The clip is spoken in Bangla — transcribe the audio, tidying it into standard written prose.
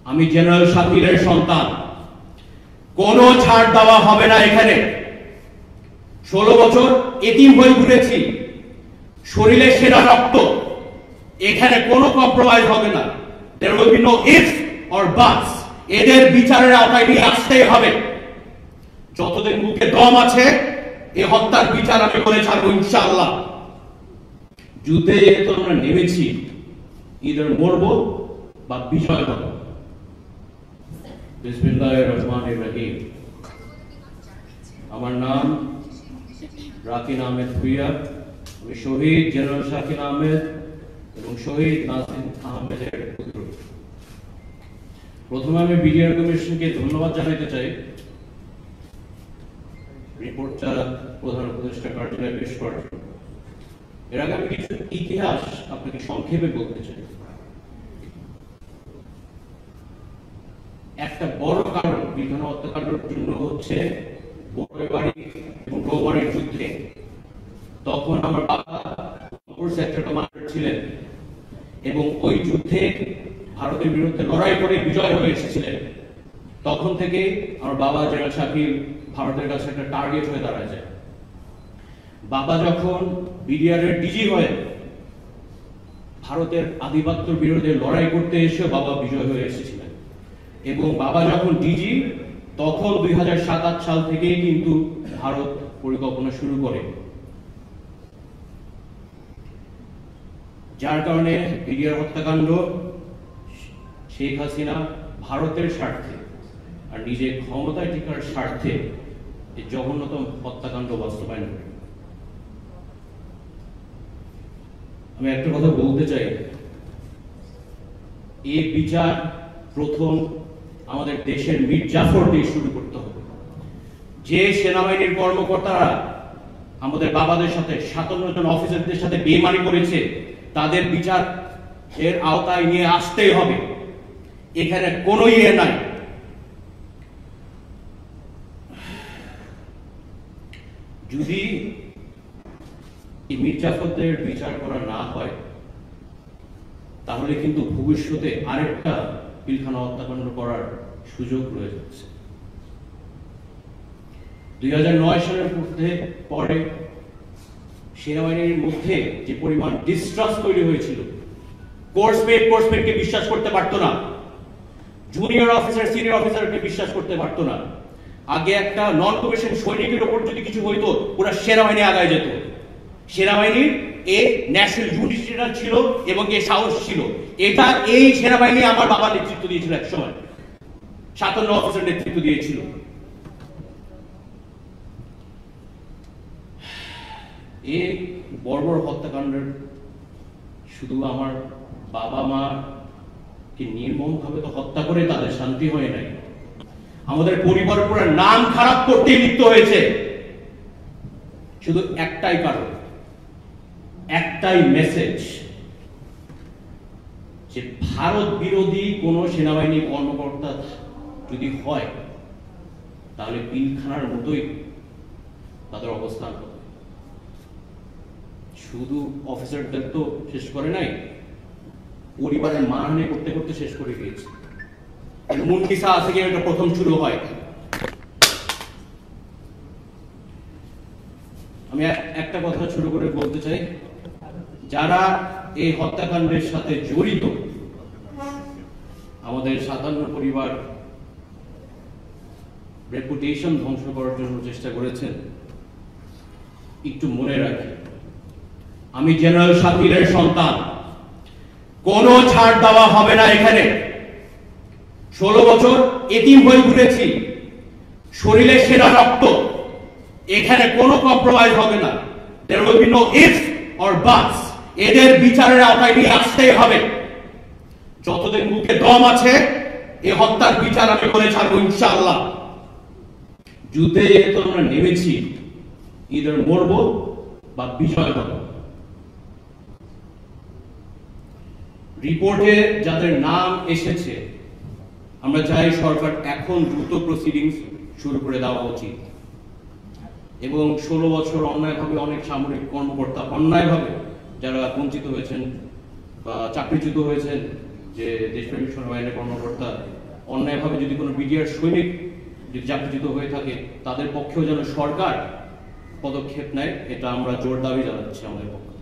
আমি জেনারেল শাকিলের সন্তান, কোনো ছাড় দেওয়া হবে না। এখানে 16 বছর এতিম হয়ে ঘুরেছি, শরীরে সেরা রক্ত, এখানে কোনো কম্প্রোমাইজ হবে না। There will be no ifs or buts. এদের বিচারের আওতায় নিয়ে আসতেই হবে। যতদিন মুখে দম আছে এই হত্যার বিচার আমি করে ছাড়বো ইনশাআল্লাহ। যুদ্ধে যেহেতু আমরা নেমেছি, ইদার মরবো বা বিজয় পাবো। বিসমিল্লাহির রহমানির রহিম। আমার নাম রাকিন আহমেদ ভুইয়া। আমি শহীদ জেনারেল শাকিল আহমেদ এবং শহীদ নাসিম আহমেদের পুত্র। প্রথমে আমি বিডিআর কমিশনকে ধন্যবাদ জানাতে চাই রিপোর্টটা প্রধান উপদেষ্টা কার্যালয়ে পেশ করার জন্য। এর আগে আমি কিছু ইতিহাস আপনাকে সংক্ষেপে বলতে চাই। একটা বড় কারণ বিধান হত্যাকাণ্ডের জন্য হচ্ছে বড়বাড়ি এবং বড়বাড়ির যুদ্ধে। তখন আমার বাবা সেক্টর কমান্ডার ছিলেন এবং ওই যুদ্ধে ভারতের বিরুদ্ধে লড়াই করে বিজয় হয়ে এসেছিলেন। তখন থেকে আমার বাবা জেনারেল শাকিল ভারতের কাছে একটা টার্গেট হয়ে দাঁড়ায় যায়। বাবা যখন বিডিআর এর ডিজি হয়ে ভারতের আধিপত্যের বিরুদ্ধে লড়াই করতে এসে বাবা বিজয় হয়ে এসেছিলেন এবং বাবা যখন ডিজি তখন 2007-08 সাল থেকেই কিন্তু ভারত পরিকল্পনা শুরু করে, যার কারণে বিডিআর হত্যাকাণ্ড শেখ হাসিনা ভারতের স্বার্থে আর নিজের ক্ষমতায় টিকার স্বার্থে এই জঘন্যতম হত্যাকাণ্ড বাস্তবায়ন করে। আমি একটা কথা বলতে চাই, এই বিচার প্রথম আমাদের দেশের মীর জাফর দিয়ে শুরু করতে হবে। যে সেনাবাহিনীর কর্মকর্তারা আমাদের বাবাদের সাথে 57 জন অফিসারদের সাথে বেইমানি করেছে তাদের বিচার এর আওতায় নিয়ে আসতেই হবে। এখানে কোনো ইয়ে নাই। যদি মীর জাফরদের বিচার করা না হয় তাহলে কিন্তু ভবিষ্যতে আরেকটা পিলখানা হত্যাকাণ্ড করার সুযোগ রয়ে যাচ্ছে। 2009 সালের পরে সেনাবাহিনীর মধ্যে যে পরিমাণ ডিস্ট্রাস্ট তৈরি হয়েছিল, কোর্সমেটকে বিশ্বাস করতে পারতো না, জুনিয়র অফিসার সিনিয়র অফিসারকে বিশ্বাস করতে পারতো না। আগে একটা নন কমিশন সৈনিকের উপর যদি কিছু হইতো পুরো সেনাবাহিনী আগায় যেত। সেনাবাহিনীর এ ন্যাশনাল জুডিশিয়াল ছিল এবং এ সাহস ছিল। এটা এই সেনাবাহিনী আমার বাবা নেতৃত্ব দিয়েছিল, এক সময় 57 অফিসার নেতৃত্ব দিয়েছিল। এই বর্বর হত্যাকাণ্ডের শুধু আমার বাবা মা কে নির্মমভাবে তো হত্যা করে তাদের শান্তি হয় নাই, আমাদের পরিবার পুরো নাম খারাপ করতে লিপ্ত হয়েছে। শুধু একটাই কারণ, একটাই মেসেজ, যে ভারত বিরোধী কোন সেনাবাহিনী কর্মকর্তা যদি হয় তাহলে পিলখানার মতোই তাদের অবস্থান হবে। শুধু অফিসারদের তো শেষ করে নাই, পরিবারের মানহানি করতে করতে শেষ করে গিয়েছে। মুনকিসা থেকে এটা প্রথম শুরু হয়। আমি একটা কথা শুরু করে বলতে চাই, যারা এই হত্যাকাণ্ডের সাথে জড়িত আমাদের 57 পরিবার রেপুটেশন ধ্বংস করার জন্য চেষ্টা করেছেন, একটু মনে রাখি আমি জেনারেল শাকিলের সন্তান, কোনো ছাড় দেওয়া হবে না। এখানে 16 বছর এতিম হয়ে ঘুরেছি, শরীরে সেরা রক্ত, এখানে কোনো কম্প্রোমাইজ হবে না। There will be no ifs or buts. এদের বিচারের আওতায় নিয়ে আসতেই হবে। যতদিন মুখে দম আছে এই হত্যার বিচার আমি করে ছাড়বো ইনশাআল্লাহ। যুদ্ধে যেহেতু আমরা নেমেছি, ইদার মরবো বা বিজয় পাবো। রিপোর্টে যাদের নাম এসেছে আমরা চাই সরকার এখন দ্রুত প্রসিডিংস শুরু করে দেওয়া উচিত এবং 16 বছর অন্যায়ভাবে অনেক সামরিক কর্মকর্তা অন্যায়ভাবে যারা বঞ্চিত হয়েছেন বা চাকরিচ্যুত হয়েছেন যে দেশপ্রেমিক সেনাবাহিনীর কর্মকর্তা অন্যায়ভাবে যদি কোনো বিডিআর সৈনিক যদি চাকরিচ্যুত হয়ে থাকে তাদের পক্ষেও যেন সরকার পদক্ষেপ নেয়, এটা আমরা জোর দাবি জানাচ্ছি আমাদের পক্ষ থেকে।